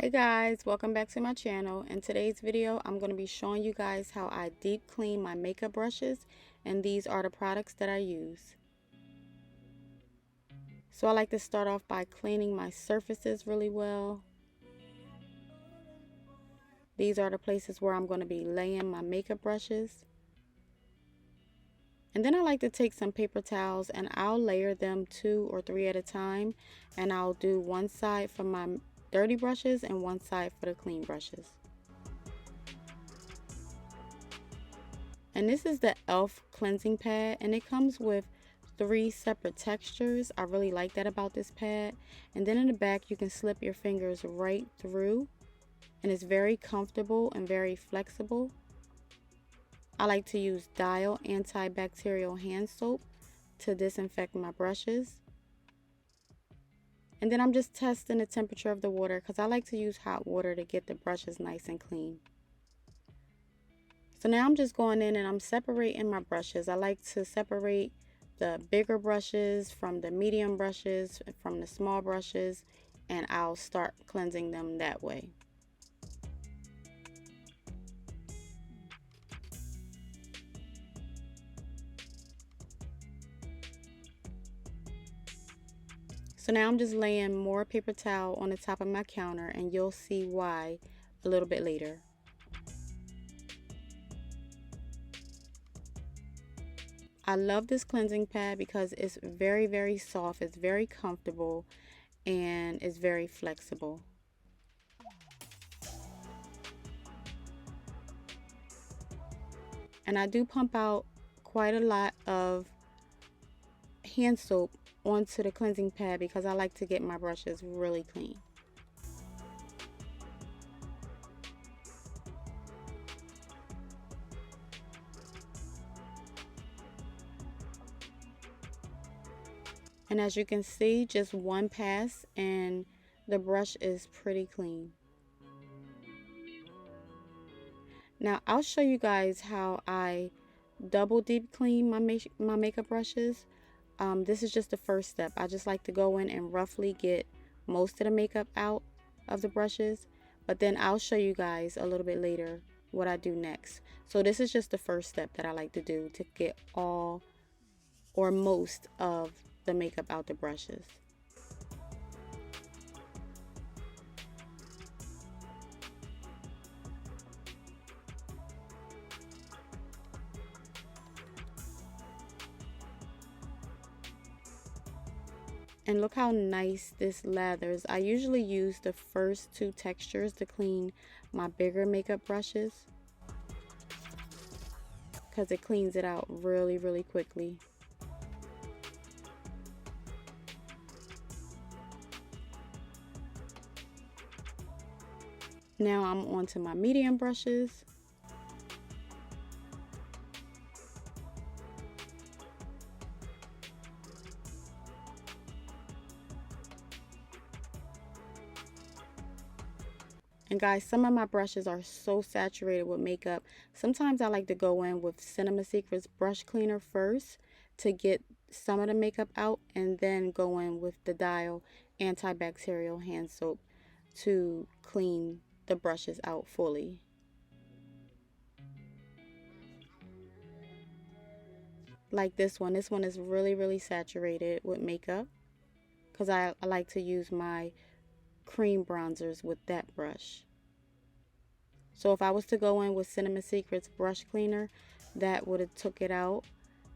Hey guys, welcome back to my channel. In today's video, I'm going to be showing you guys how I deep clean my makeup brushes, and these are the products that I use. So I like to start off by cleaning my surfaces really well. These are the places where I'm going to be laying my makeup brushes. And then I like to take some paper towels and I'll layer them 2 or 3 at a time, and I'll do one side for my dirty brushes and one side for the clean brushes. And this is the e.l.f. cleansing pad, and it comes with 3 separate textures. I really like that about this pad. And then in the back you can slip your fingers right through, and it's very comfortable and very flexible. I like to use Dial antibacterial hand soap to disinfect my brushes. And then I'm just testing the temperature of the water because I like to use hot water to get the brushes nice and clean. So now I'm just going in and I'm separating my brushes. I like to separate the bigger brushes from the medium brushes, from the small brushes, and I'll start cleansing them that way. So now I'm just laying more paper towel on the top of my counter, and you'll see why a little bit later. I love this cleansing pad because it's very soft, it's very comfortable, and it's very flexible. And I do pump out quite a lot of hand soap onto the cleansing pad because I like to get my brushes really clean. And as you can see, just one pass and the brush is pretty clean. Now I'll show you guys how I double deep clean my makeup brushes. This is just the first step. I just like to go in and roughly get most of the makeup out of the brushes, but then I'll show you guys a little bit later what I do next. So this is just the first step that I like to do to get all or most of the makeup out the brushes. And look how nice this lathers. I usually use the first 2 textures to clean my bigger makeup brushes because it cleans it out really quickly. Now I'm on to my medium brushes. And guys, some of my brushes are so saturated with makeup. Sometimes I like to go in with Cinema Secrets brush cleaner first to get some of the makeup out, and then go in with the Dial antibacterial hand soap to clean the brushes out fully. Like this one is really saturated with makeup because I like to use my cream bronzers with that brush. So if I was to go in with Cinema Secrets brush cleaner, that would have took it out,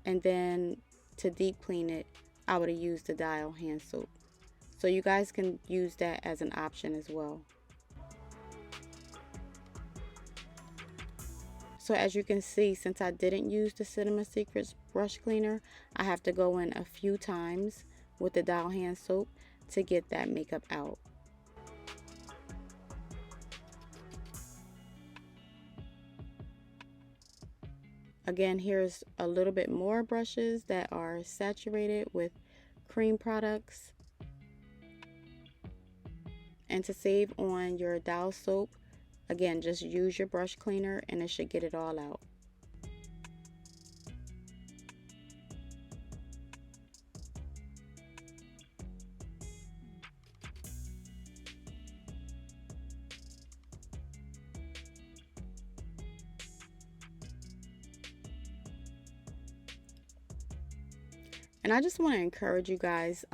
and then to deep clean it, I would have used the Dial hand soap. So you guys can use that as an option as well. So as you can see, since I didn't use the Cinema Secrets brush cleaner, I have to go in a few times with the Dial hand soap to get that makeup out. Again, here's a little bit more brushes that are saturated with cream products. And to save on your Dial soap, again, just use your brush cleaner and it should get it all out. And I just want to encourage you guys,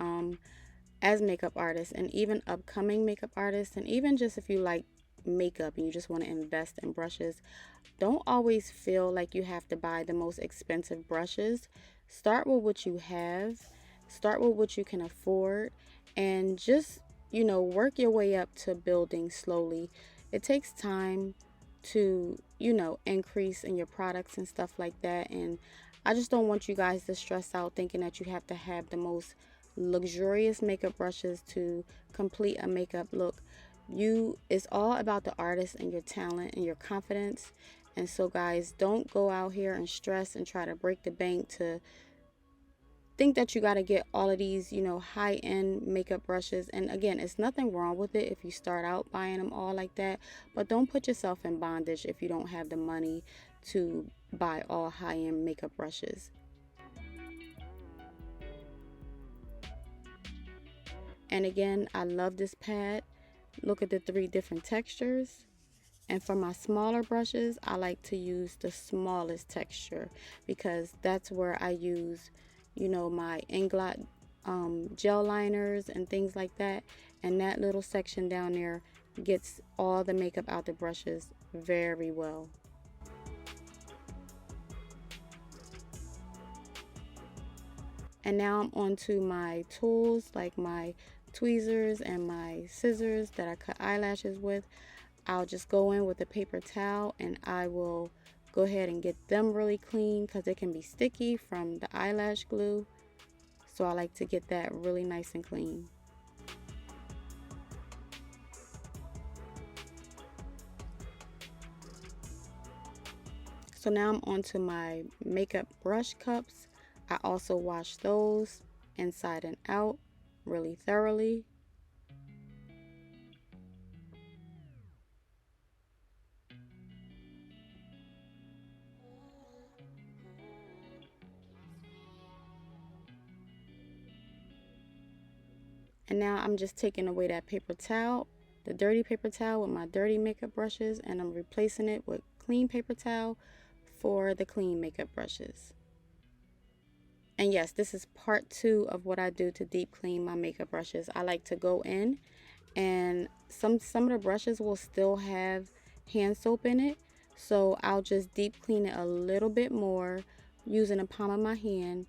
as makeup artists and even upcoming makeup artists, and even just if you like makeup and you just want to invest in brushes, don't always feel like you have to buy the most expensive brushes. Start with what you have, start with what you can afford, and just, work your way up to building slowly. It takes time to, increase in your products and stuff like that. And I just don't want you guys to stress out thinking that you have to have the most luxurious makeup brushes to complete a makeup look. It's all about the artist and your talent and your confidence. And so guys, don't go out here and stress and try to break the bank to think that you got to get all of these, high-end makeup brushes. And again, it's nothing wrong with it if you start out buying them all like that, but don't put yourself in bondage if you don't have the money to buy all high-end makeup brushes. And again, I love this pad. Look at the 3 different textures. And for my smaller brushes, I like to use the smallest texture because that's where I use, my Inglot gel liners and things like that. And that little section down there gets all the makeup out the brushes very well. And now I'm on to my tools like my tweezers and my scissors that I cut eyelashes with. I'll just go in with a paper towel and I will go ahead and get them really clean because it can be sticky from the eyelash glue. So I like to get that really nice and clean. So now I'm on to my makeup brush cups. I also wash those inside and out really thoroughly. And now I'm just taking away that paper towel, the dirty paper towel with my dirty makeup brushes, and I'm replacing it with clean paper towel for the clean makeup brushes. And yes, this is part 2 of what I do to deep clean my makeup brushes. I like to go in and some of the brushes will still have hand soap in it. So I'll just deep clean it a little bit more using the palm of my hand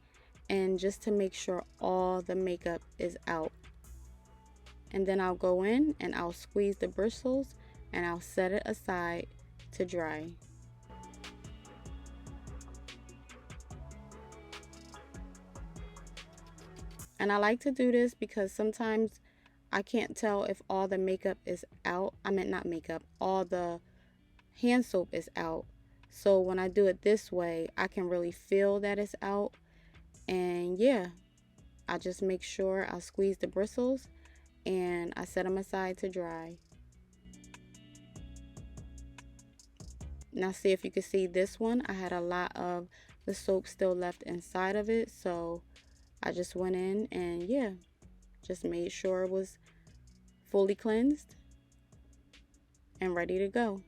and just to make sure all the makeup is out. And then I'll go in and I'll squeeze the bristles and I'll set it aside to dry. And I like to do this because sometimes I can't tell if all the makeup is out. I meant not makeup, all the hand soap is out. So when I do it this way, I can really feel that it's out. And yeah, I just make sure I squeeze the bristles and I set them aside to dry. Now see if you can see this one, I had a lot of the soap still left inside of it. So I just went in and yeah, just made sure it was fully cleansed and ready to go.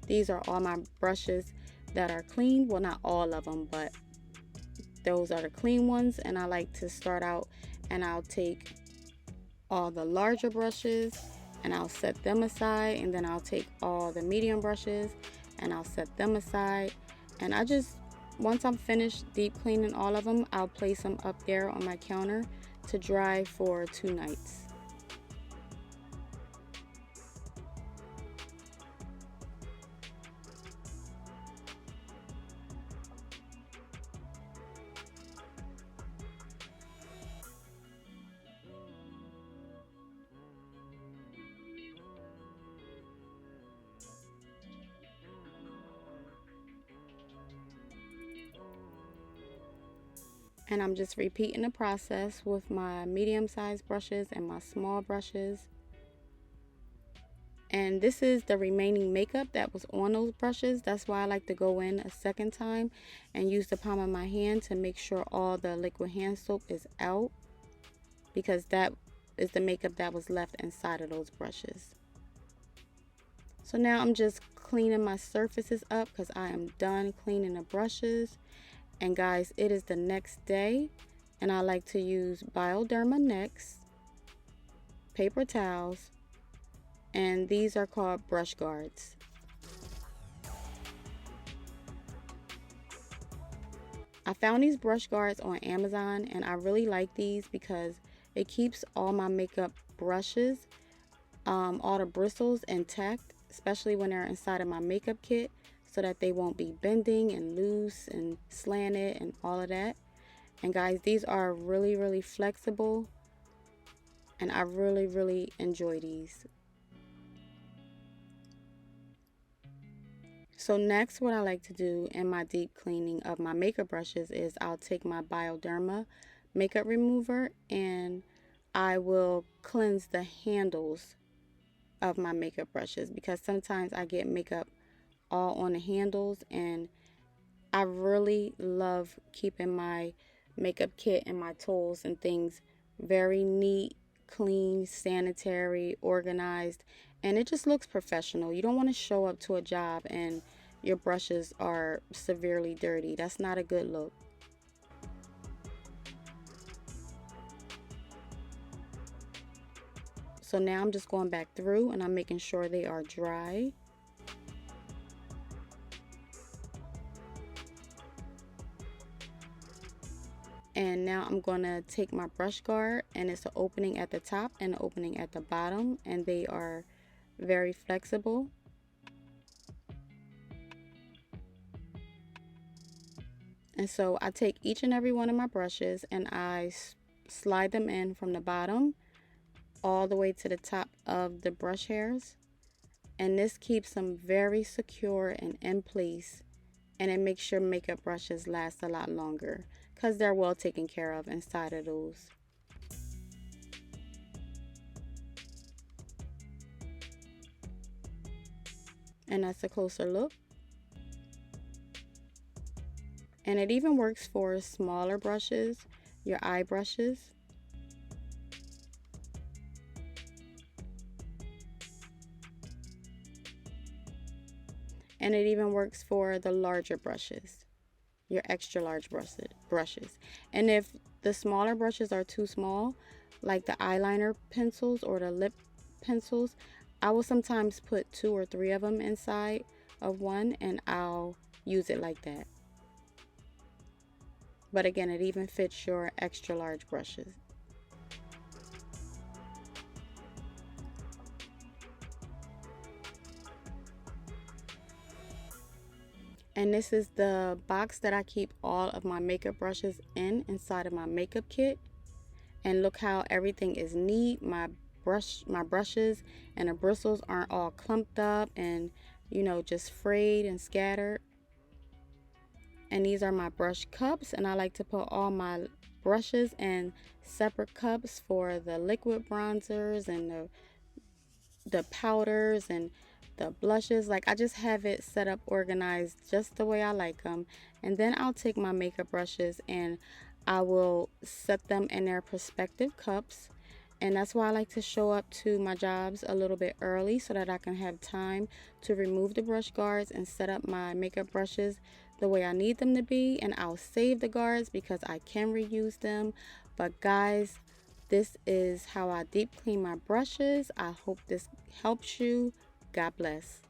These are all my brushes that are clean. Well, not all of them, but those are the clean ones. And I like to start out and I'll take all the larger brushes and I'll set them aside, and then I'll take all the medium brushes and I'll set them aside. And once I'm finished deep cleaning all of them, I'll place them up there on my counter to dry for 2 nights. And I'm just repeating the process with my medium-sized brushes and my small brushes. And this is the remaining makeup that was on those brushes. That's why I like to go in a second time and use the palm of my hand to make sure all the liquid hand soap is out, because that is the makeup that was left inside of those brushes. So now I'm just cleaning my surfaces up because I am done cleaning the brushes. And guys, it is the next day, and I like to use Bioderma Next paper towels, and these are called brush guards. I found these brush guards on Amazon, and I really like these because it keeps all my makeup brushes, all the bristles intact, especially when they're inside of my makeup kit, so that they won't be bending and loose and slanted and all of that. And guys, these are really flexible, and I really enjoy these. So next, what I like to do in my deep cleaning of my makeup brushes is I'll take my Bioderma makeup remover and I will cleanse the handles of my makeup brushes, because sometimes I get makeup all on the handles, and I really love keeping my makeup kit and my tools and things very neat, clean, sanitary, organized, and it just looks professional. You don't want to show up to a job and your brushes are severely dirty. That's not a good look. So now I'm just going back through and I'm making sure they are dry. And now I'm going to take my brush guard, and it's an opening at the top and an opening at the bottom, and they are very flexible. And so I take each and every one of my brushes and I slide them in from the bottom all the way to the top of the brush hairs. And this keeps them very secure and in place, and it makes your makeup brushes last a lot longer because they're well taken care of inside of those. And that's a closer look. And it even works for smaller brushes, your eye brushes. And it even works for the larger brushes, your extra large brushes. And if the smaller brushes are too small, like the eyeliner pencils or the lip pencils, I will sometimes put 2 or 3 of them inside of one, and I'll use it like that. But again, it even fits your extra large brushes. And this is the box that I keep all of my makeup brushes inside of my makeup kit. And look how everything is neat. My brushes and the bristles aren't all clumped up and, you know, just frayed and scattered. And these are my brush cups, and I like to put all my brushes in separate cups for the liquid bronzers and the powders and the blushes. Like, I just have it set up organized just the way I like them. And then I'll take my makeup brushes and I will set them in their respective cups. And that's why I like to show up to my jobs a little bit early, so that I can have time to remove the brush guards and set up my makeup brushes the way I need them to be. And I'll save the guards because I can reuse them. But guys, this is how I deep clean my brushes. I hope this helps you. God bless.